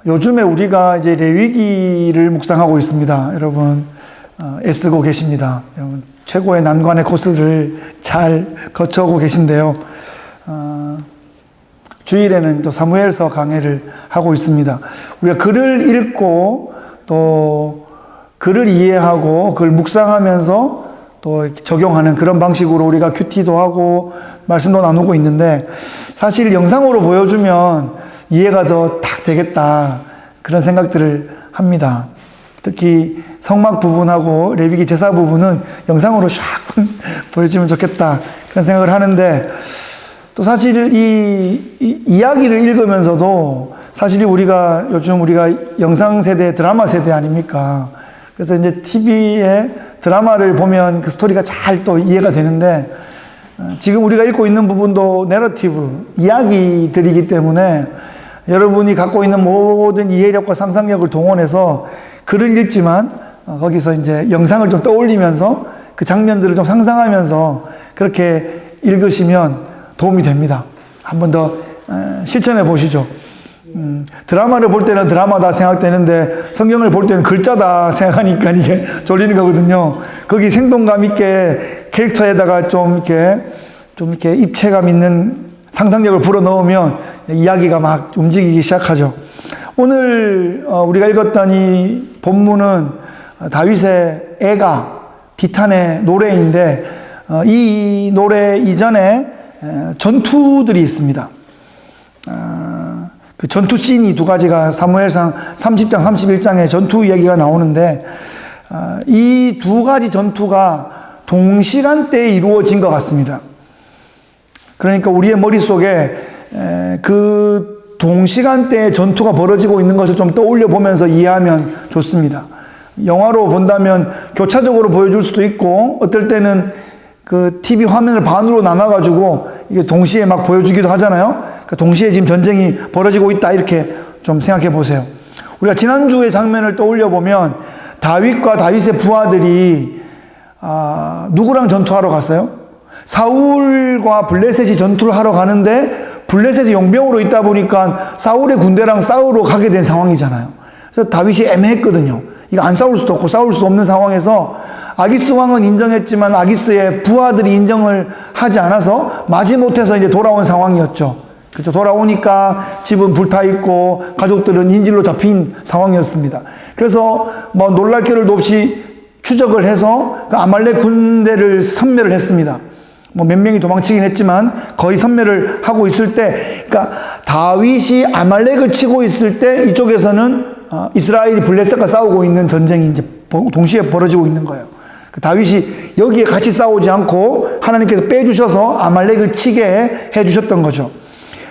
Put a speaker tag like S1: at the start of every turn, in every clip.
S1: 요즘에 우리가 이제 레위기를 묵상하고 있습니다. 여러분, 애쓰고 계십니다. 여러분, 최고의 난관의 코스를 잘 거쳐오고 계신데요. 주일에는 또 사무엘서 강해를 하고 있습니다. 우리가 글을 읽고 또 글을 이해하고 그걸 묵상하면서 또 적용하는 그런 방식으로 우리가 큐티도 하고 말씀도 나누고 있는데, 사실 영상으로 보여주면 이해가 더 딱 되겠다, 그런 생각들을 합니다. 특히 성막 부분하고 레위기 제사 부분은 영상으로 샥 보여주면 좋겠다, 그런 생각을 하는데, 또 사실 이 이야기를 읽으면서도 사실 요즘 우리가 영상 세대, 드라마 세대 아닙니까? 그래서 이제 TV에 드라마를 보면 그 스토리가 잘 또 이해가 되는데, 지금 우리가 읽고 있는 부분도 내러티브, 이야기들이기 때문에 여러분이 갖고 있는 모든 이해력과 상상력을 동원해서 글을 읽지만 거기서 이제 영상을 좀 떠올리면서 그 장면들을 좀 상상하면서 그렇게 읽으시면 도움이 됩니다. 한 번 더 실천해 보시죠. 드라마를 볼 때는 드라마다 생각되는데 성경을 볼 때는 글자다 생각하니까 이게 졸리는 거거든요. 거기 생동감 있게 캐릭터에다가 좀 이렇게 입체감 있는 상상력을 불어넣으면 이야기가 막 움직이기 시작하죠. 오늘 우리가 읽었던 이 본문은 다윗의 애가 비탄의 노래인데, 이 노래 이전에 전투들이 있습니다. 그 전투 씬이 두 가지가 사무엘상 30장, 31장에 전투 얘기가 나오는데, 이 두 가지 전투가 동시간대에 이루어진 것 같습니다. 그러니까 우리의 머릿속에 그 동시간대에 전투가 벌어지고 있는 것을 좀 떠올려 보면서 이해하면 좋습니다. 영화로 본다면 교차적으로 보여줄 수도 있고, 어떨 때는 그 TV 화면을 반으로 나눠가지고 이게 동시에 막 보여주기도 하잖아요. 그러니까 동시에 지금 전쟁이 벌어지고 있다, 이렇게 좀 생각해 보세요. 우리가 지난주의 장면을 떠올려 보면 다윗과 다윗의 부하들이 누구랑 전투하러 갔어요? 사울과 블레셋이 전투를 하러 가는데 블레셋이 용병으로 있다 보니까 사울의 군대랑 싸우러 가게 된 상황이잖아요. 그래서 다윗이 애매했거든요. 이거 안 싸울 수도 없고 싸울 수 없는 상황에서 아기스 왕은 인정했지만 아기스의 부하들이 인정을 하지 않아서 마지못해서 이제 돌아온 상황이었죠. 그렇죠. 돌아오니까 집은 불타있고 가족들은 인질로 잡힌 상황이었습니다. 그래서 뭐 놀랄 겨를도 없이 추적을 해서 그 아말렉 군대를 섬멸을 했습니다. 뭐 몇 명이 도망치긴 했지만 거의 섬멸을 하고 있을 때, 그러니까 다윗이 아말렉을 치고 있을 때 이쪽에서는 이스라엘이 블레셋과 싸우고 있는 전쟁이 이제 동시에 벌어지고 있는 거예요. 다윗이 여기에 같이 싸우지 않고 하나님께서 빼주셔서 아말렉을 치게 해주셨던 거죠.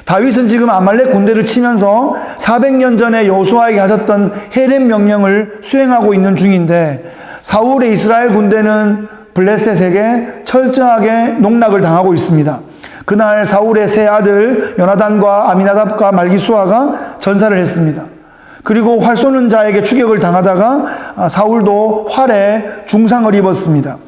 S1: 다윗은 지금 아말렉 군대를 치면서 400년 전에 여호수아에게 하셨던 헤렘 명령을 수행하고 있는 중인데, 사울의 이스라엘 군대는 블레셋에게 철저하게 농락을 당하고 있습니다. 그날 사울의 세 아들 요나단과 아미나답과 말기수아가 전사를 했습니다. 그리고 활 쏘는 자에게 추격을 당하다가 사울도 활에 중상을 입었습니다.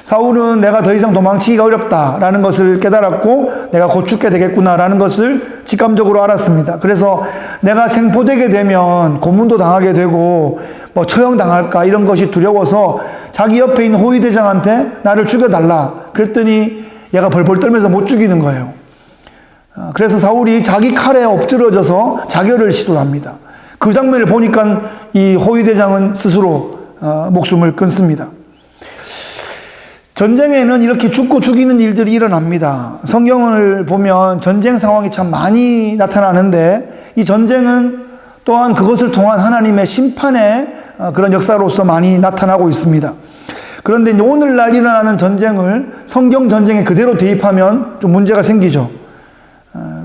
S1: 사울은 내가 더 이상 도망치기가 어렵다라는 것을 깨달았고, 내가 곧 죽게 되겠구나라는 것을 직감적으로 알았습니다. 그래서 내가 생포되게 되면 고문도 당하게 되고 뭐 처형당할까 이런 것이 두려워서 자기 옆에 있는 호위대장한테 나를 죽여달라 그랬더니 얘가 벌벌 떨면서 못 죽이는 거예요. 그래서 사울이 자기 칼에 엎드러져서 자결을 시도합니다. 그 장면을 보니까 이 호위대장은 스스로 목숨을 끊습니다. 전쟁에는 이렇게 죽고 죽이는 일들이 일어납니다. 성경을 보면 전쟁 상황이 참 많이 나타나는데, 이 전쟁은 또한 그것을 통한 하나님의 심판의 그런 역사로서 많이 나타나고 있습니다. 그런데 이제 오늘날 일어나는 전쟁을 성경 전쟁에 그대로 대입하면 좀 문제가 생기죠.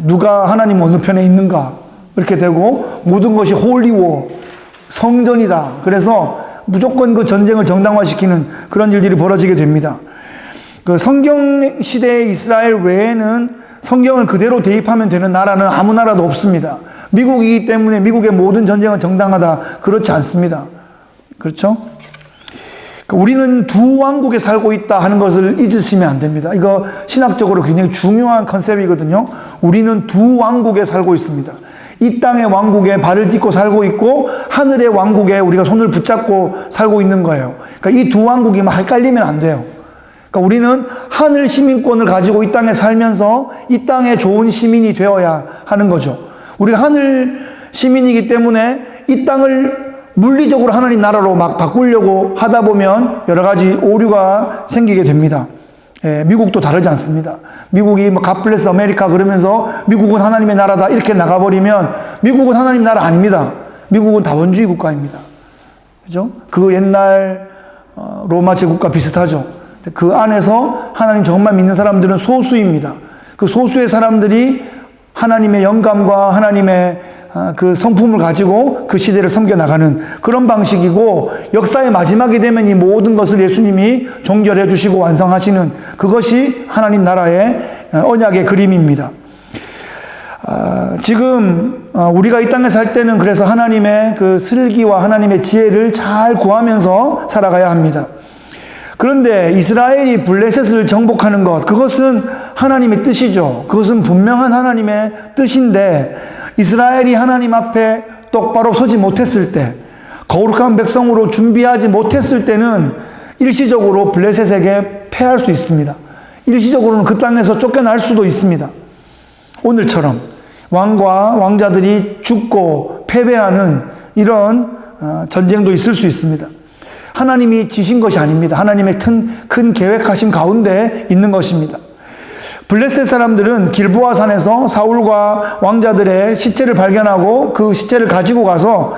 S1: 누가 하나님 어느 편에 있는가 이렇게 되고, 모든 것이 홀리워, 성전이다. 그래서 무조건 그 전쟁을 정당화시키는 그런 일들이 벌어지게 됩니다. 그 성경 시대의 이스라엘 외에는 성경을 그대로 대입하면 되는 나라는 아무 나라도 없습니다. 미국이기 때문에 미국의 모든 전쟁은 정당하다, 그렇지 않습니다. 그렇죠? 우리는 두 왕국에 살고 있다 하는 것을 잊으시면 안 됩니다. 이거 신학적으로 굉장히 중요한 컨셉이거든요. 우리는 두 왕국에 살고 있습니다. 이 땅의 왕국에 발을 딛고 살고 있고 하늘의 왕국에 우리가 손을 붙잡고 살고 있는 거예요. 그러니까 이 두 왕국이 막 헷갈리면 안 돼요. 그러니까 우리는 하늘 시민권을 가지고 이 땅에 살면서 이 땅의 좋은 시민이 되어야 하는 거죠. 우리가 하늘 시민이기 때문에 이 땅을 물리적으로 하나님 나라로 막 바꾸려고 하다 보면 여러 가지 오류가 생기게 됩니다. 미국도 다르지 않습니다. 미국이 뭐 갓블레스 아메리카 그러면서 미국은 하나님의 나라다 이렇게 나가버리면 미국은 하나님 나라 아닙니다. 미국은 다원주의 국가입니다. 그죠? 그 옛날 로마 제국과 비슷하죠. 그 안에서 하나님 정말 믿는 사람들은 소수입니다. 그 소수의 사람들이 하나님의 영감과 하나님의 그 성품을 가지고 그 시대를 섬겨나가는 그런 방식이고, 역사의 마지막이 되면 이 모든 것을 예수님이 종결해 주시고 완성하시는 그것이 하나님 나라의 언약의 그림입니다. 지금 우리가 이 땅에 살 때는 그래서 하나님의 그 슬기와 하나님의 지혜를 잘 구하면서 살아가야 합니다. 그런데 이스라엘이 블레셋을 정복하는 것, 그것은 하나님의 뜻이죠. 그것은 분명한 하나님의 뜻인데, 이스라엘이 하나님 앞에 똑바로 서지 못했을 때, 거룩한 백성으로 준비하지 못했을 때는 일시적으로 블레셋에게 패할 수 있습니다. 일시적으로는 그 땅에서 쫓겨날 수도 있습니다. 오늘처럼 왕과 왕자들이 죽고 패배하는 이런 전쟁도 있을 수 있습니다. 하나님이 지신 것이 아닙니다. 하나님의 큰 계획하심 가운데 있는 것입니다. 블레셋 사람들은 길보아 산에서 사울과 왕자들의 시체를 발견하고 그 시체를 가지고 가서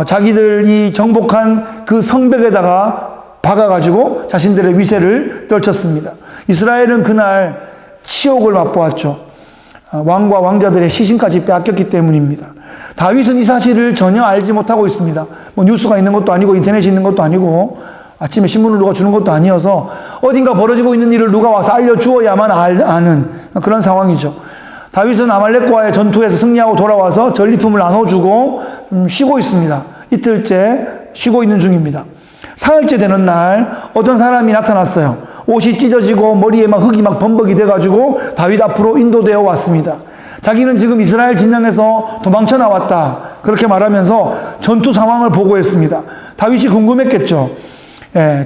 S1: 자기들이 정복한 그 성벽에다가 박아가지고 자신들의 위세를 떨쳤습니다. 이스라엘은 그날 치욕을 맛보았죠. 왕과 왕자들의 시신까지 빼앗겼기 때문입니다. 다윗은 이 사실을 전혀 알지 못하고 있습니다. 뭐 뉴스가 있는 것도 아니고 인터넷이 있는 것도 아니고 아침에 신문을 누가 주는 것도 아니어서 어딘가 벌어지고 있는 일을 누가 와서 알려주어야만 아는 그런 상황이죠. 다윗은 아말렉과의 전투에서 승리하고 돌아와서 전리품을 나눠주고 쉬고 있습니다. 이틀째 쉬고 있는 중입니다. 사흘째 되는 날 어떤 사람이 나타났어요. 옷이 찢어지고 머리에 막 흙이 막 범벅이 돼가지고 다윗 앞으로 인도되어 왔습니다. 자기는 지금 이스라엘 진영에서 도망쳐 나왔다, 그렇게 말하면서 전투 상황을 보고했습니다. 다윗이 궁금했겠죠.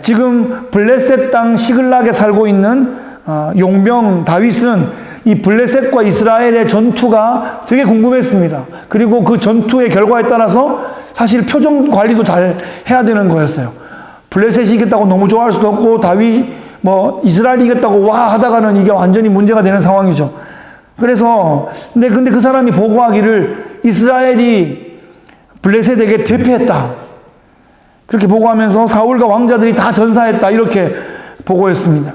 S1: 지금 블레셋 땅 시글락에 살고 있는 용병 다윗은 이 블레셋과 이스라엘의 전투가 되게 궁금했습니다. 그리고 그 전투의 결과에 따라서 사실 표정 관리도 잘 해야 되는 거였어요. 블레셋이 이겼다고 너무 좋아할 수도 없고, 다윗 이스라엘이 이겼다고 와 하다가는 이게 완전히 문제가 되는 상황이죠. 그래서 근데 그 사람이 보고하기를 이스라엘이 블레셋에게 대패했다, 그렇게 보고하면서 사울과 왕자들이 다 전사했다, 이렇게 보고했습니다.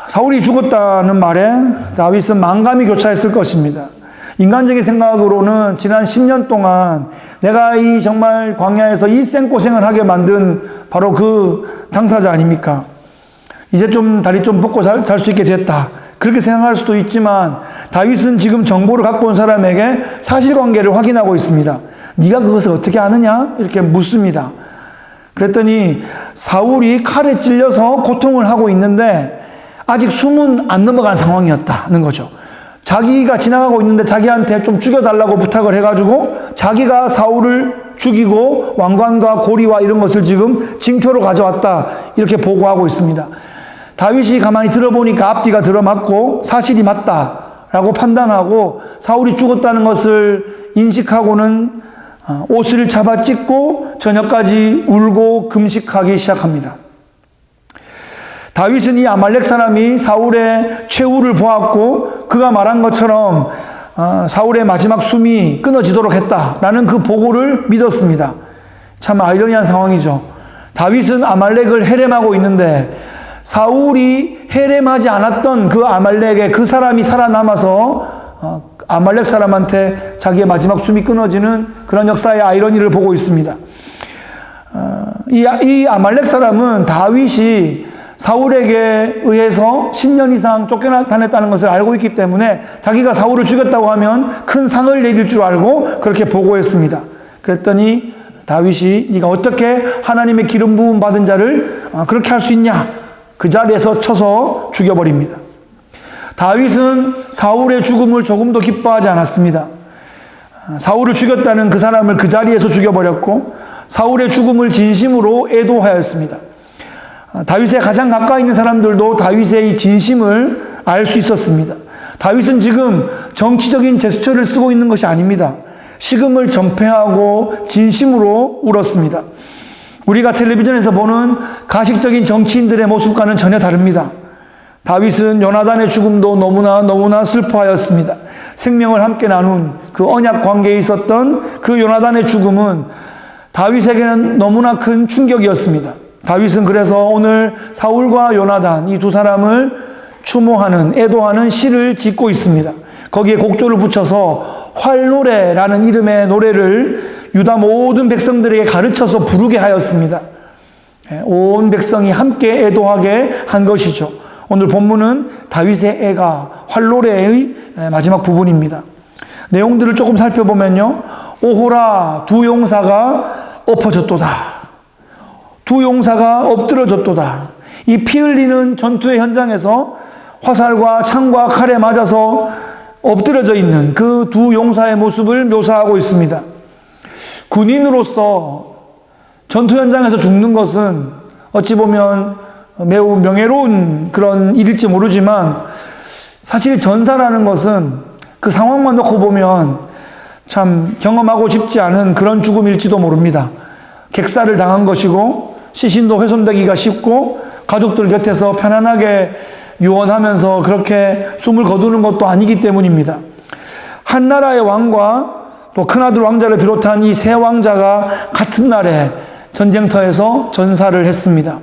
S1: 사울이 죽었다는 말에 다윗은 만감이 교차했을 것입니다. 인간적인 생각으로는 지난 10년 동안 내가 이 정말 광야에서 이 생고생을 하게 만든 바로 그 당사자 아닙니까? 이제 좀 다리 좀 뻗고 잘 수 있게 됐다, 그렇게 생각할 수도 있지만, 다윗은 지금 정보를 갖고 온 사람에게 사실관계를 확인하고 있습니다. 네가 그것을 어떻게 아느냐? 이렇게 묻습니다. 그랬더니 사울이 칼에 찔려서 고통을 하고 있는데 아직 숨은 안 넘어간 상황이었다는 거죠. 자기가 지나가고 있는데 자기한테 좀 죽여달라고 부탁을 해가지고 자기가 사울을 죽이고 왕관과 고리와 이런 것을 지금 징표로 가져왔다, 이렇게 보고하고 있습니다. 다윗이 가만히 들어보니까 앞뒤가 들어맞고 사실이 맞다라고 판단하고 사울이 죽었다는 것을 인식하고는 옷을 잡아 찢고 저녁까지 울고 금식하기 시작합니다. 다윗은 이 아말렉 사람이 사울의 최후를 보았고 그가 말한 것처럼 사울의 마지막 숨이 끊어지도록 했다라는 그 보고를 믿었습니다. 참 아이러니한 상황이죠. 다윗은 아말렉을 헤렘하고 있는데 사울이 헤렘하지 않았던 그 아말렉의 그 사람이 살아남아서 아말렉 사람한테 자기의 마지막 숨이 끊어지는 그런 역사의 아이러니를 보고 있습니다. 이 아말렉 사람은 다윗이 사울에게 의해서 10년 이상 쫓겨나다녔다는 것을 알고 있기 때문에 자기가 사울을 죽였다고 하면 큰 상을 내릴 줄 알고 그렇게 보고했습니다. 그랬더니 다윗이 네가 어떻게 하나님의 기름 부음 받은 자를 그렇게 할 수 있냐, 그 자리에서 쳐서 죽여버립니다. 다윗은 사울의 죽음을 조금도 기뻐하지 않았습니다. 사울을 죽였다는 그 사람을 그 자리에서 죽여버렸고 사울의 죽음을 진심으로 애도하였습니다. 다윗의 가장 가까이 있는 사람들도 다윗의 이 진심을 알 수 있었습니다. 다윗은 지금 정치적인 제스처를 쓰고 있는 것이 아닙니다. 식음을 전폐하고 진심으로 울었습니다. 우리가 텔레비전에서 보는 가식적인 정치인들의 모습과는 전혀 다릅니다. 다윗은 요나단의 죽음도 너무나 슬퍼하였습니다. 생명을 함께 나눈 그 언약 관계에 있었던 그 요나단의 죽음은 다윗에게는 너무나 큰 충격이었습니다. 다윗은 그래서 오늘 사울과 요나단 이 두 사람을 추모하는, 애도하는 시를 짓고 있습니다. 거기에 곡조를 붙여서 활노래라는 이름의 노래를 유다 모든 백성들에게 가르쳐서 부르게 하였습니다. 온 백성이 함께 애도하게 한 것이죠. 오늘 본문은 다윗의 애가 활노래의 마지막 부분입니다. 내용들을 조금 살펴보면요. 오호라 두 용사가 엎어졌도다. 두 용사가 엎드러졌도다. 이 피 흘리는 전투의 현장에서 화살과 창과 칼에 맞아서 엎드려져 있는 그 두 용사의 모습을 묘사하고 있습니다. 군인으로서 전투 현장에서 죽는 것은 어찌 보면 매우 명예로운 그런 일일지 모르지만 사실 전사라는 것은 그 상황만 놓고 보면 참 경험하고 싶지 않은 그런 죽음일지도 모릅니다. 객사를 당한 것이고 시신도 훼손되기가 쉽고 가족들 곁에서 편안하게 유언하면서 그렇게 숨을 거두는 것도 아니기 때문입니다. 한 나라의 왕과 또 큰아들 왕자를 비롯한 이 세 왕자가 같은 날에 전쟁터에서 전사를 했습니다.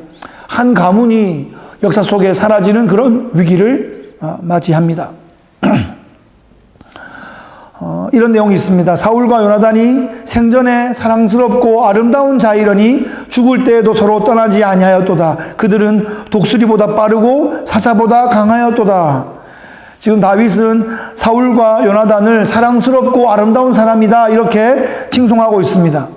S1: 한 가문이 역사 속에 사라지는 그런 위기를 맞이합니다. 이런 내용이 있습니다. 사울과 요나단이 생전에 사랑스럽고 아름다운 자이러니 죽을 때에도 서로 떠나지 아니하였도다. 그들은 독수리보다 빠르고 사자보다 강하였도다. 지금 다윗은 사울과 요나단을 사랑스럽고 아름다운 사람이다 이렇게 칭송하고 있습니다.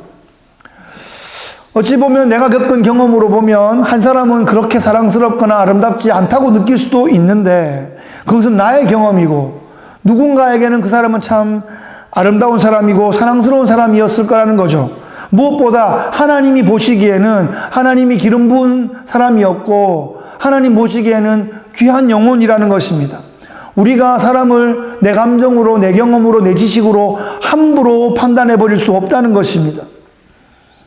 S1: 어찌 보면 내가 겪은 경험으로 보면 한 사람은 그렇게 사랑스럽거나 아름답지 않다고 느낄 수도 있는데 그것은 나의 경험이고 누군가에게는 그 사람은 참 아름다운 사람이고 사랑스러운 사람이었을 거라는 거죠. 무엇보다 하나님이 보시기에는 하나님이 기름 부은 사람이었고 하나님 보시기에는 귀한 영혼이라는 것입니다. 우리가 사람을 내 감정으로, 내 경험으로, 내 지식으로 함부로 판단해 버릴 수 없다는 것입니다.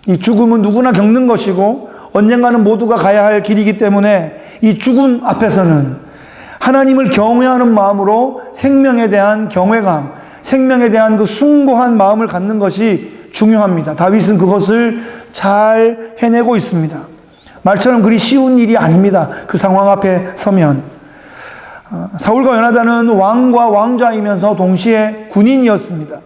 S1: 이 죽음은 누구나 겪는 것이고 언젠가는 모두가 가야 할 길이기 때문에 이 죽음 앞에서는 하나님을 경외하는 마음으로 생명에 대한 경외감, 생명에 대한 그 숭고한 마음을 갖는 것이 중요합니다. 다윗은 그것을 잘 해내고 있습니다. 말처럼 그리 쉬운 일이 아닙니다. 그 상황 앞에 서면. 사울과 요나단은 왕과 왕자이면서 동시에 군인이었습니다.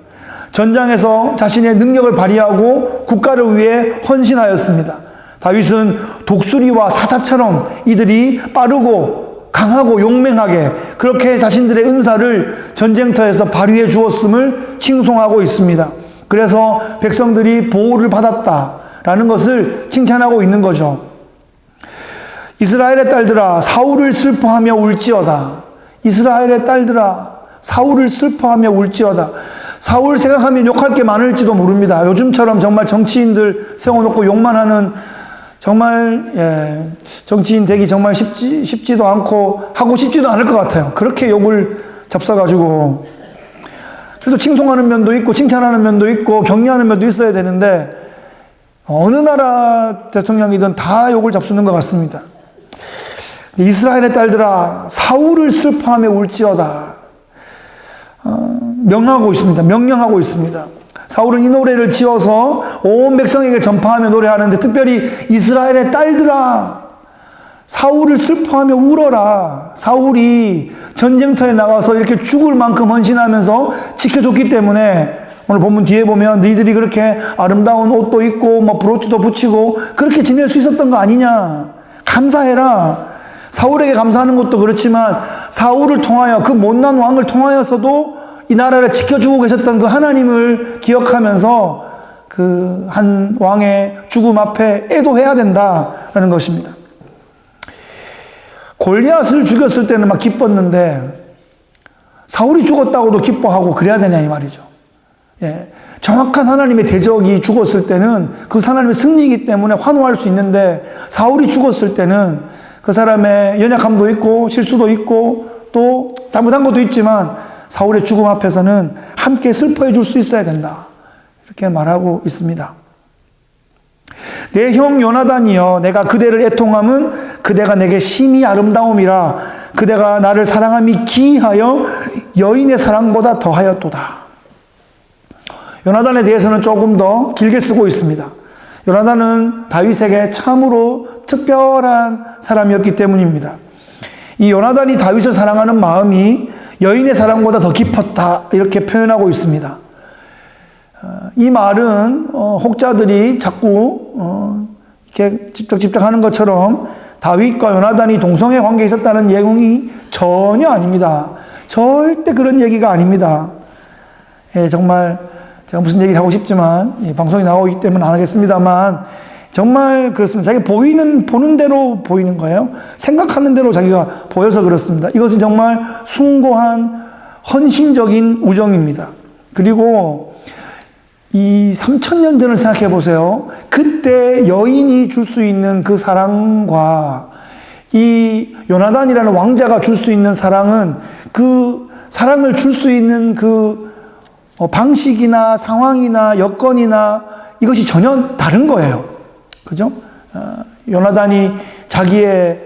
S1: 전장에서 자신의 능력을 발휘하고 국가를 위해 헌신하였습니다. 다윗은 독수리와 사자처럼 이들이 빠르고 강하고 용맹하게 그렇게 자신들의 은사를 전쟁터에서 발휘해 주었음을 칭송하고 있습니다. 그래서 백성들이 보호를 받았다라는 것을 칭찬하고 있는 거죠. 이스라엘의 딸들아 사울을 슬퍼하며 울지어다. 이스라엘의 딸들아 사울을 슬퍼하며 울지어다. 사울 생각하면 욕할 게 많을지도 모릅니다. 요즘처럼 정말 정치인들 세워놓고 욕만 하는 정말 정치인 되기 정말 쉽지도 않고 하고 싶지도 않을 것 같아요. 그렇게 욕을 잡숴가지고 그래도 칭송하는 면도 있고 칭찬하는 면도 있고 격려하는 면도 있어야 되는데 어느 나라 대통령이든 다 욕을 잡수는 것 같습니다. 이스라엘의 딸들아 사울을 슬퍼하며 울지어다. 명하고 있습니다. 명령하고 있습니다. 사울은 이 노래를 지어서 온 백성에게 전파하며 노래하는데 특별히 이스라엘의 딸들아 사울을 슬퍼하며 울어라. 사울이 전쟁터에 나가서 이렇게 죽을 만큼 헌신하면서 지켜줬기 때문에 오늘 본문 뒤에 보면 너희들이 그렇게 아름다운 옷도 입고 뭐 브로치도 붙이고 그렇게 지낼 수 있었던 거 아니냐. 감사해라. 사울에게 감사하는 것도 그렇지만 사울을 통하여 그 못난 왕을 통하여서도 이 나라를 지켜주고 계셨던 그 하나님을 기억하면서 그 한 왕의 죽음 앞에 애도해야 된다라는 것입니다. 골리앗을 죽였을 때는 막 기뻤는데 사울이 죽었다고도 기뻐하고 그래야 되냐 이 말이죠. 예. 정확한 하나님의 대적이 죽었을 때는 그 하나님의 승리이기 때문에 환호할 수 있는데, 사울이 죽었을 때는 그 사람의 연약함도 있고 실수도 있고 또 잘못한 것도 있지만 사울의 죽음 앞에서는 함께 슬퍼해 줄 수 있어야 된다, 이렇게 말하고 있습니다. 내 형 요나단이여, 내가 그대를 애통함은 그대가 내게 심히 아름다움이라. 그대가 나를 사랑함이 기하여 여인의 사랑보다 더하였도다. 요나단에 대해서는 조금 더 길게 쓰고 있습니다. 요나단은 다윗에게 참으로 특별한 사람이었기 때문입니다. 이 요나단이 다윗을 사랑하는 마음이 여인의 사랑보다 더 깊었다, 이렇게 표현하고 있습니다. 이 말은 혹자들이 자꾸 이렇게 집적하는 것처럼 다윗과 요나단이 동성애 관계에 있었다는 내용이 전혀 아닙니다. 절대 그런 얘기가 아닙니다. 예, 정말 제가 무슨 얘기를 하고 싶지만 방송이 나오기 때문에 안 하겠습니다만 정말 그렇습니다. 자기가 보는 대로 보이는 거예요. 생각하는 대로 자기가 보여서 그렇습니다. 이것은 정말 숭고한 헌신적인 우정입니다. 그리고 이 3000년 전을 생각해 보세요. 그때 여인이 줄 수 있는 그 사랑과 이 요나단이라는 왕자가 줄 수 있는 사랑은, 그 사랑을 줄 수 있는 그 방식이나 상황이나 여건이나 이것이 전혀 다른 거예요. 그죠? 요나단이 자기의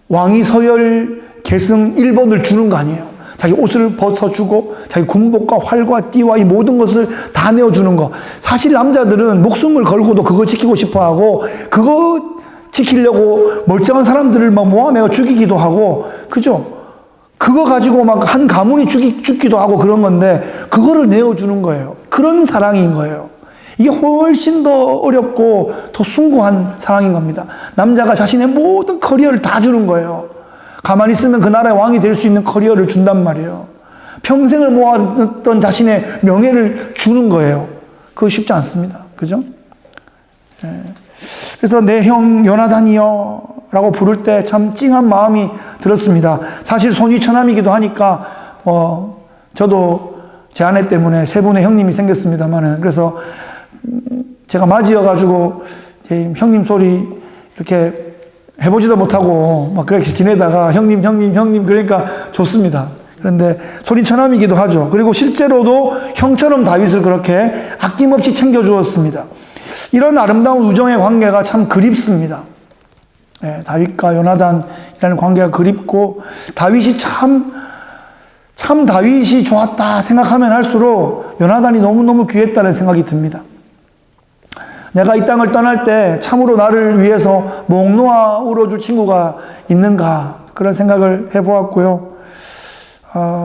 S1: 왕위 서열 계승 1번을 주는 거 아니에요. 자기 옷을 벗어주고 자기 군복과 활과 띠와 이 모든 것을 다 내어주는 거. 사실 남자들은 목숨을 걸고도 그거 지키고 싶어하고 그거 지키려고 멀쩡한 사람들을 막 모함해서 죽이기도 하고, 그죠? 그거 가지고 막 한 가문이 죽기도 하고 그런 건데 그거를 내어주는 거예요. 그런 사랑인 거예요. 이게 훨씬 더 어렵고 더 숭고한 사랑인 겁니다. 남자가 자신의 모든 커리어를 다 주는 거예요. 가만히 있으면 그 나라의 왕이 될 수 있는 커리어를 준단 말이에요. 평생을 모았던 자신의 명예를 주는 거예요. 그거 쉽지 않습니다. 그죠? 예. 그래서 내 형 요나단이여 라고 부를 때 참 찡한 마음이 들었습니다. 사실 손이 처남이기도 하니까 저도 제 아내 때문에 세 분의 형님이 생겼습니다만은, 그래서 제가 맞이여가지고 형님 소리 이렇게 해보지도 못하고 막 그렇게 지내다가 형님 그러니까 좋습니다. 그런데 소리 처남이기도 하죠. 그리고 실제로도 형처럼 다윗을 그렇게 아낌없이 챙겨주었습니다. 이런 아름다운 우정의 관계가 참 그립습니다. 네, 다윗과 요나단이라는 관계가 그립고, 다윗이 참 다윗이 좋았다 생각하면 할수록 요나단이 너무너무 귀했다는 생각이 듭니다. 내가 이 땅을 떠날 때 참으로 나를 위해서 목 놓아 울어줄 친구가 있는가, 그런 생각을 해보았고요.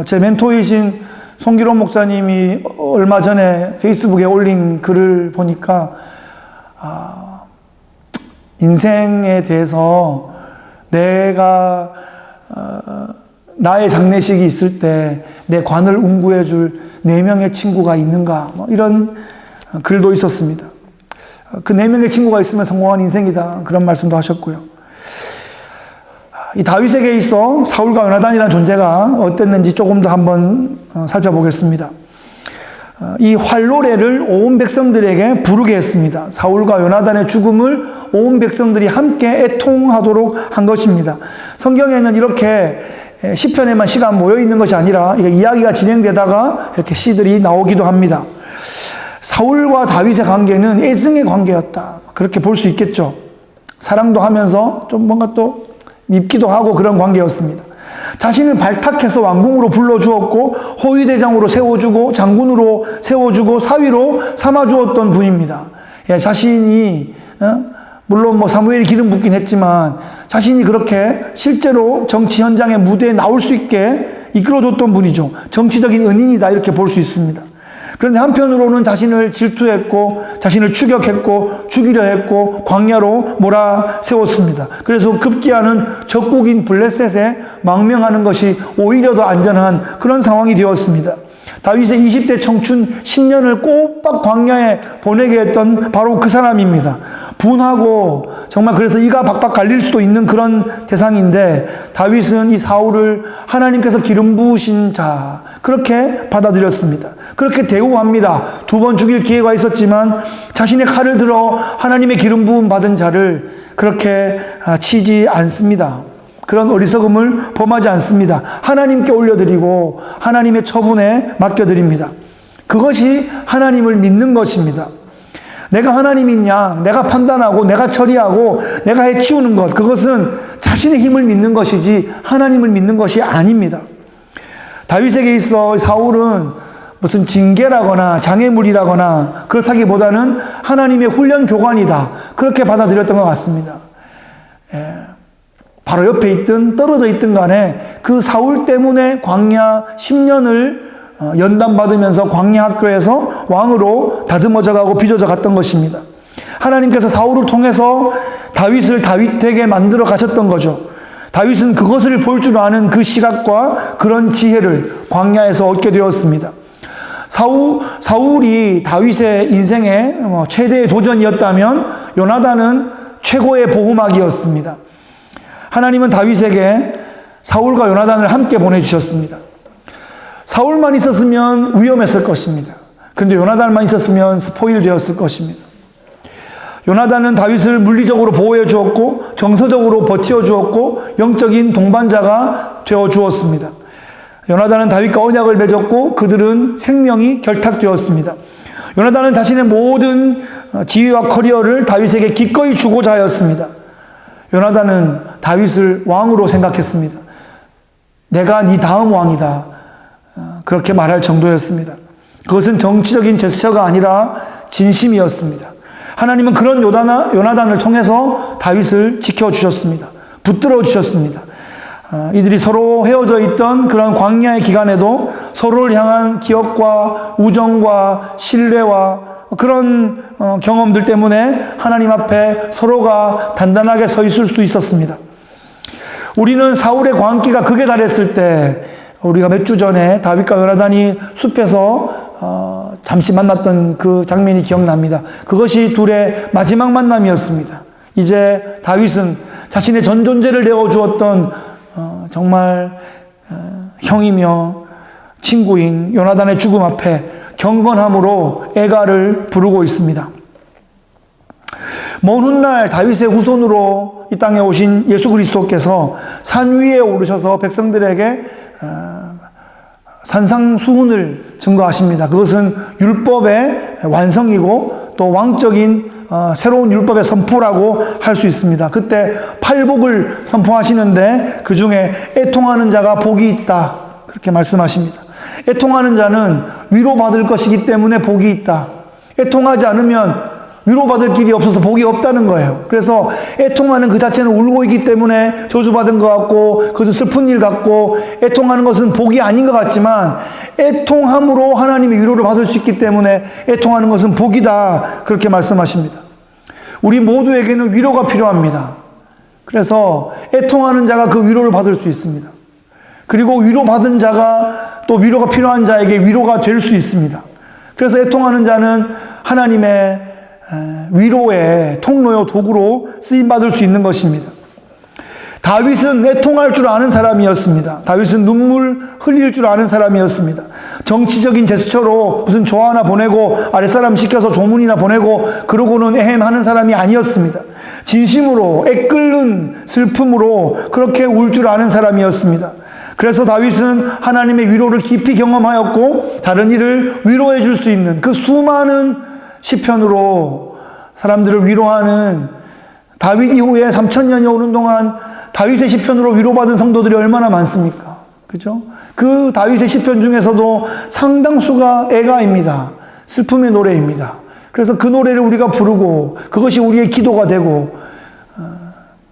S1: 제 멘토이신 송기론 목사님이 얼마 전에 페이스북에 올린 글을 보니까 인생에 대해서 내가 나의 장례식이 있을 때 내 관을 운구해 줄 4명의 친구가 있는가, 뭐 이런 글도 있었습니다. 그 4명의 친구가 있으면 성공한 인생이다, 그런 말씀도 하셨고요. 이 다윗에게 있어 사울과 요나단이라는 존재가 어땠는지 조금 더 한번 살펴보겠습니다. 이 활노래를 온 백성들에게 부르게 했습니다. 사울과 요나단의 죽음을 온 백성들이 함께 애통하도록 한 것입니다. 성경에는 이렇게 시편에만 시가 모여 있는 것이 아니라 이야기가 진행되다가 이렇게 시들이 나오기도 합니다. 사울과 다윗의 관계는 애증의 관계였다, 그렇게 볼 수 있겠죠. 사랑도 하면서 좀 뭔가 또 밉기도 하고 그런 관계였습니다. 자신을 발탁해서 왕궁으로 불러주었고 호위대장으로 세워주고 장군으로 세워주고 사위로 삼아주었던 분입니다. 예, 자신이 물론 사무엘이 기름 붓긴 했지만 자신이 그렇게 실제로 정치 현장의 무대에 나올 수 있게 이끌어줬던 분이죠. 정치적인 은인이다, 이렇게 볼 수 있습니다. 그런데 한편으로는 자신을 질투했고 자신을 추격했고 죽이려 했고 광야로 몰아세웠습니다. 그래서 급기야는 적국인 블레셋에 망명하는 것이 오히려 더 안전한 그런 상황이 되었습니다. 다윗의 20대 청춘 10년을 꼬박 광야에 보내게 했던 바로 그 사람입니다. 분하고 정말 그래서 이가 박박 갈릴 수도 있는 그런 대상인데 다윗은 이 사울을 하나님께서 기름 부으신 자 그렇게 받아들였습니다. 그렇게 대우합니다. 2번 죽일 기회가 있었지만 자신의 칼을 들어 하나님의 기름 부음 받은 자를 그렇게 치지 않습니다. 그런 어리석음을 범하지 않습니다. 하나님께 올려드리고 하나님의 처분에 맡겨드립니다. 그것이 하나님을 믿는 것입니다. 내가 하나님인 양, 내가 판단하고 내가 처리하고 내가 해치우는 것, 그것은 자신의 힘을 믿는 것이지 하나님을 믿는 것이 아닙니다. 다윗에게 있어 사울은 무슨 징계라거나 장애물이라거나 그렇다기보다는 하나님의 훈련 교관이다. 그렇게 받아들였던 것 같습니다. 바로 옆에 있든 떨어져 있든 간에 그 사울 때문에 광야 10년을 연단받으면서 광야 학교에서 왕으로 다듬어져 가고 빚어져 갔던 것입니다. 하나님께서 사울을 통해서 다윗을 다윗에게 만들어 가셨던 거죠. 다윗은 그것을 볼 줄 아는 그 시각과 그런 지혜를 광야에서 얻게 되었습니다. 사울이 다윗의 인생의 최대의 도전이었다면 요나단은 최고의 보호막이었습니다. 하나님은 다윗에게 사울과 요나단을 함께 보내주셨습니다. 사울만 있었으면 위험했을 것입니다. 그런데 요나단만 있었으면 스포일 되었을 것입니다. 요나단은 다윗을 물리적으로 보호해 주었고 정서적으로 버티어 주었고 영적인 동반자가 되어 주었습니다. 요나단은 다윗과 언약을 맺었고 그들은 생명이 결탁되었습니다. 요나단은 자신의 모든 지위와 커리어를 다윗에게 기꺼이 주고자 하였습니다. 요나단은 다윗을 왕으로 생각했습니다. 내가 네 다음 왕이다. 그렇게 말할 정도였습니다. 그것은 정치적인 제스처가 아니라 진심이었습니다. 하나님은 그런 요나단을 통해서 다윗을 지켜주셨습니다. 붙들어 주셨습니다. 이들이 서로 헤어져 있던 그런 광야의 기간에도 서로를 향한 기억과 우정과 신뢰와 그런 경험들 때문에 하나님 앞에 서로가 단단하게 서 있을 수 있었습니다. 우리는 사울의 광기가 극에 달했을 때 우리가 몇 주 전에 다윗과 요나단이 숲에서 잠시 만났던 그 장면이 기억납니다. 그것이 둘의 마지막 만남이었습니다. 이제 다윗은 자신의 전 존재를 내어주었던 정말 형이며 친구인 요나단의 죽음 앞에 경건함으로 애가를 부르고 있습니다. 먼 훗날 다윗의 후손으로 이 땅에 오신 예수 그리스도께서 산 위에 오르셔서 백성들에게 산상수훈을 증거하십니다. 그것은 율법의 완성이고 또 왕적인 새로운 율법의 선포라고 할 수 있습니다. 그때 팔복을 선포하시는데 그 중에 애통하는 자가 복이 있다. 그렇게 말씀하십니다. 애통하는 자는 위로받을 것이기 때문에 복이 있다. 애통하지 않으면 위로받을 길이 없어서 복이 없다는 거예요. 그래서 애통하는 그 자체는 울고 있기 때문에 저주받은 것 같고 그것은 슬픈 일 같고 애통하는 것은 복이 아닌 것 같지만 애통함으로 하나님의 위로를 받을 수 있기 때문에 애통하는 것은 복이다. 그렇게 말씀하십니다. 우리 모두에게는 위로가 필요합니다. 그래서 애통하는 자가 그 위로를 받을 수 있습니다. 그리고 위로받은 자가 또 위로가 필요한 자에게 위로가 될 수 있습니다. 그래서 애통하는 자는 하나님의 위로의 통로요 도구로 쓰임받을 수 있는 것입니다. 다윗은 애통할 줄 아는 사람이었습니다. 다윗은 눈물 흘릴 줄 아는 사람이었습니다. 정치적인 제스처로 무슨 조 하나 보내고 아랫사람 시켜서 조문이나 보내고 그러고는 에헴하는 사람이 아니었습니다. 진심으로 애끓는 슬픔으로 그렇게 울 줄 아는 사람이었습니다. 그래서 다윗은 하나님의 위로를 깊이 경험하였고 다른 이를 위로해 줄 수 있는 그 수많은 시편으로 사람들을 위로하는 다윗 이후에 3000년이 오는 동안 다윗의 시편으로 위로받은 성도들이 얼마나 많습니까? 그죠? 그 다윗의 시편 중에서도 상당수가 애가입니다. 슬픔의 노래입니다. 그래서 그 노래를 우리가 부르고 그것이 우리의 기도가 되고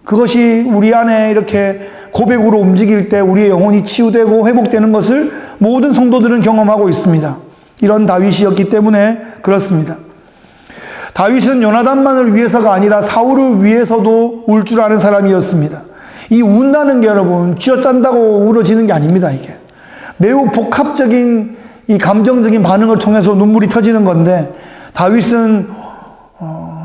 S1: 그것이 우리 안에 이렇게 고백으로 움직일 때 우리의 영혼이 치유되고 회복되는 것을 모든 성도들은 경험하고 있습니다. 이런 다윗이었기 때문에 그렇습니다. 다윗은 요나단만을 위해서가 아니라 사울을 위해서도 울 줄 아는 사람이었습니다. 이 운다는 게 여러분 쥐어짠다고 울어지는 게 아닙니다. 이게 매우 복합적인 이 감정적인 반응을 통해서 눈물이 터지는 건데 다윗은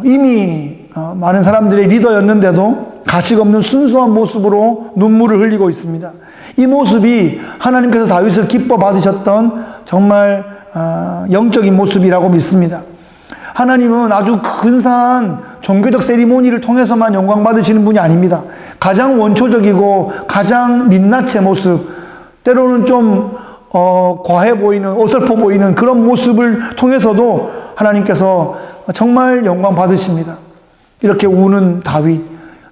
S1: 이미 많은 사람들의 리더였는데도 가식 없는 순수한 모습으로 눈물을 흘리고 있습니다. 이 모습이 하나님께서 다윗을 기뻐 받으셨던 정말 영적인 모습이라고 믿습니다. 하나님은 아주 근사한 종교적 세리모니를 통해서만 영광 받으시는 분이 아닙니다. 가장 원초적이고 가장 민낯의 모습, 때로는 좀 과해 보이는, 어설퍼 보이는 그런 모습을 통해서도 하나님께서 정말 영광 받으십니다. 이렇게 우는 다윗,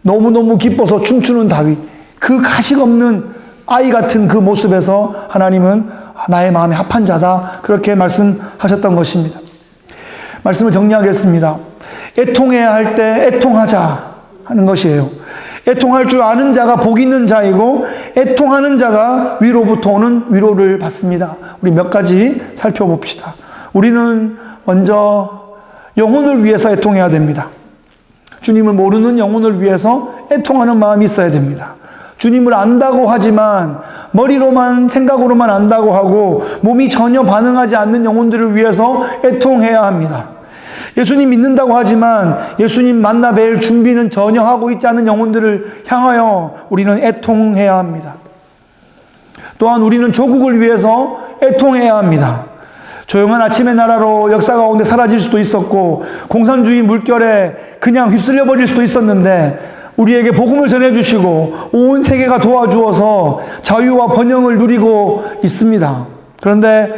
S1: 너무너무 기뻐서 춤추는 다윗, 그 가식 없는 아이 같은 그 모습에서 하나님은 나의 마음에 합한 자다, 그렇게 말씀하셨던 것입니다. 말씀을 정리하겠습니다. 애통해야 할 때 애통하자 하는 것이에요. 애통할 줄 아는 자가 복 있는 자이고, 애통하는 자가 위로부터 오는 위로를 받습니다. 우리 몇 가지 살펴봅시다. 우리는 먼저 영혼을 위해서 애통해야 됩니다. 주님을 모르는 영혼을 위해서 애통하는 마음이 있어야 됩니다. 주님을 안다고 하지만 머리로만, 생각으로만 안다고 하고 몸이 전혀 반응하지 않는 영혼들을 위해서 애통해야 합니다. 예수님 믿는다고 하지만 예수님 만나 뵐 준비는 전혀 하고 있지 않은 영혼들을 향하여 우리는 애통해야 합니다. 또한 우리는 조국을 위해서 애통해야 합니다. 조용한 아침의 나라로 역사 가운데 사라질 수도 있었고, 공산주의 물결에 그냥 휩쓸려 버릴 수도 있었는데, 우리에게 복음을 전해주시고 온 세계가 도와주어서 자유와 번영을 누리고 있습니다. 그런데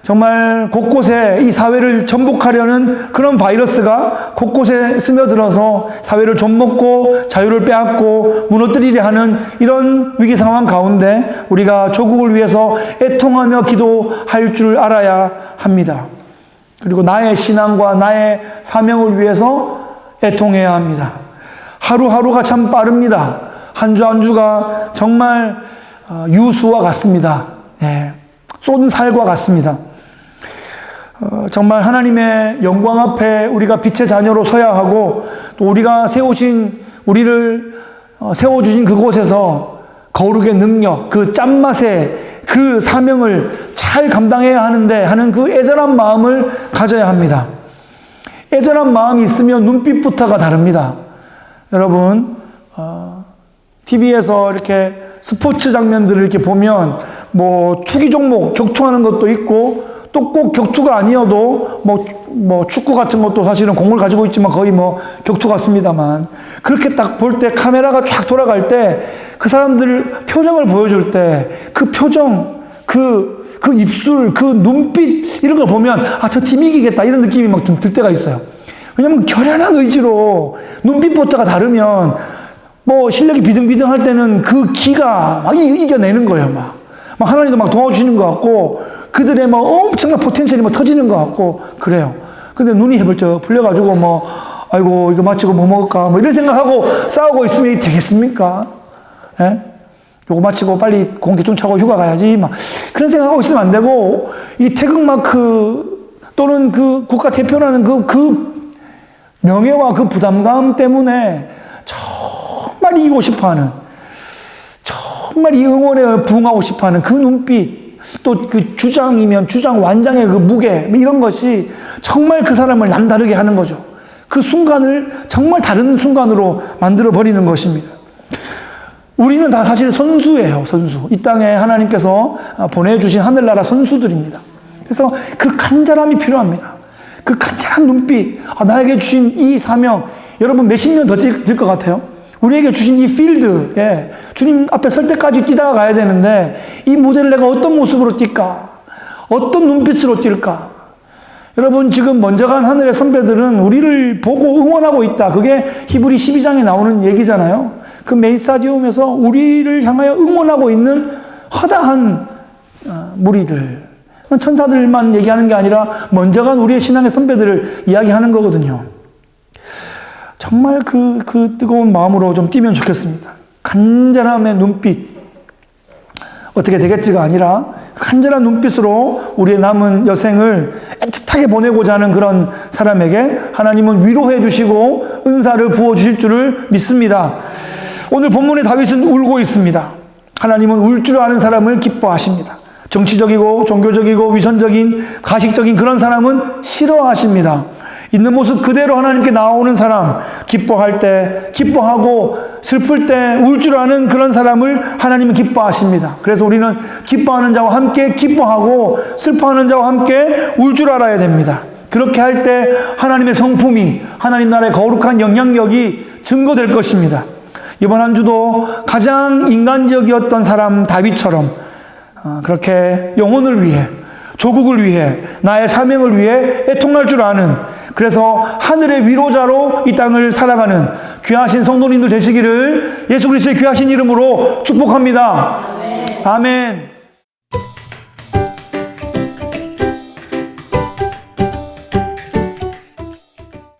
S1: 정말 곳곳에 이 사회를 전복하려는 그런 바이러스가 곳곳에 스며들어서 사회를 좀먹고 자유를 빼앗고 무너뜨리려 하는 이런 위기 상황 가운데 우리가 조국을 위해서 애통하며 기도할 줄 알아야 합니다. 그리고 나의 신앙과 나의 사명을 위해서 애통해야 합니다. 하루하루가 참 빠릅니다. 한 주 한 주가 정말 유수와 같습니다. 네. 쏜 살과 같습니다. 정말 하나님의 영광 앞에 우리가 빛의 자녀로 서야 하고, 또 우리가 우리를 세워주신 그곳에서 거룩의 능력, 그 짠맛의 그 사명을 잘 감당해야 하는데 하는 그 애절한 마음을 가져야 합니다. 애절한 마음이 있으면 눈빛부터가 다릅니다. 여러분, TV에서 이렇게 스포츠 장면들을 이렇게 보면 뭐 투기 종목 격투하는 것도 있고, 또 꼭 격투가 아니어도 뭐 축구 같은 것도 사실은 공을 가지고 있지만 거의 뭐 격투 같습니다만, 그렇게 딱 볼 때 카메라가 쫙 돌아갈 때 그 사람들 표정을 보여줄 때 그 표정, 그 입술, 그 눈빛 이런 걸 보면 저 팀이 이기겠다 이런 느낌이 막 좀 들 때가 있어요. 왜냐면 결연한 의지로 눈빛부터가 다르면 뭐 실력이 비등비등할 때는 그 기가 막 이겨내는 거예요. 막 하나님도 막 도와주시는 것 같고, 그들의 뭐 엄청난 포텐셜이 뭐 터지는 것 같고 그래요. 근데 눈이 해벌쩍 풀려가지고 뭐 아이고 이거 마치고 뭐 먹을까 뭐 이런 생각하고 싸우고 있으면 되겠습니까? 예? 요거 마치고 빨리 공기 좀 차고 휴가 가야지 막 그런 생각하고 있으면 안 되고, 이 태극마크 또는 그 국가 대표라는 그 명예와 그 부담감 때문에 정말 이기고 싶어하는, 정말 이 응원에 부응하고 싶어하는 그 눈빛, 또 그 주장이면 주장 완장의 그 무게, 이런 것이 정말 그 사람을 남다르게 하는 거죠. 그 순간을 정말 다른 순간으로 만들어 버리는 것입니다. 우리는 다 사실 선수예요, 선수. 이 땅에 하나님께서 보내주신 하늘나라 선수들입니다. 그래서 그 간절함이 필요합니다. 그 간절한 눈빛, 나에게 주신 이 사명, 여러분 몇십 년 더 뛸 것 같아요? 우리에게 주신 이 필드에 주님 앞에 설 때까지 뛰다가 가야 되는데, 이 무대를 내가 어떤 모습으로 뛸까? 어떤 눈빛으로 뛸까? 여러분, 지금 먼저 간 하늘의 선배들은 우리를 보고 응원하고 있다. 그게 히브리 12장에 나오는 얘기잖아요. 그 메인 스타디움에서 우리를 향하여 응원하고 있는 허다한 무리들, 천사들만 얘기하는 게 아니라 먼저 간 우리의 신앙의 선배들을 이야기하는 거거든요. 정말 그 뜨거운 마음으로 좀 뛰면 좋겠습니다. 간절함의 눈빛, 어떻게 되겠지가 아니라 간절한 눈빛으로 우리의 남은 여생을 애틋하게 보내고자 하는 그런 사람에게 하나님은 위로해 주시고 은사를 부어 주실 줄을 믿습니다. 오늘 본문의 다윗은 울고 있습니다. 하나님은 울 줄 아는 사람을 기뻐하십니다. 정치적이고 종교적이고 위선적인 가식적인 그런 사람은 싫어하십니다. 있는 모습 그대로 하나님께 나오는 사람, 기뻐할 때 기뻐하고 슬플 때 울 줄 아는 그런 사람을 하나님은 기뻐하십니다. 그래서 우리는 기뻐하는 자와 함께 기뻐하고 슬퍼하는 자와 함께 울 줄 알아야 됩니다. 그렇게 할 때 하나님의 성품이, 하나님 나라의 거룩한 영향력이 증거될 것입니다. 이번 한 주도 가장 인간적이었던 사람 다윗처럼 그렇게 영혼을 위해, 조국을 위해, 나의 사명을 위해 애통할 줄 아는, 그래서 하늘의 위로자로 이 땅을 살아가는 귀하신 성도님들 되시기를 예수 그리스도의 귀하신 이름으로 축복합니다. 아멘.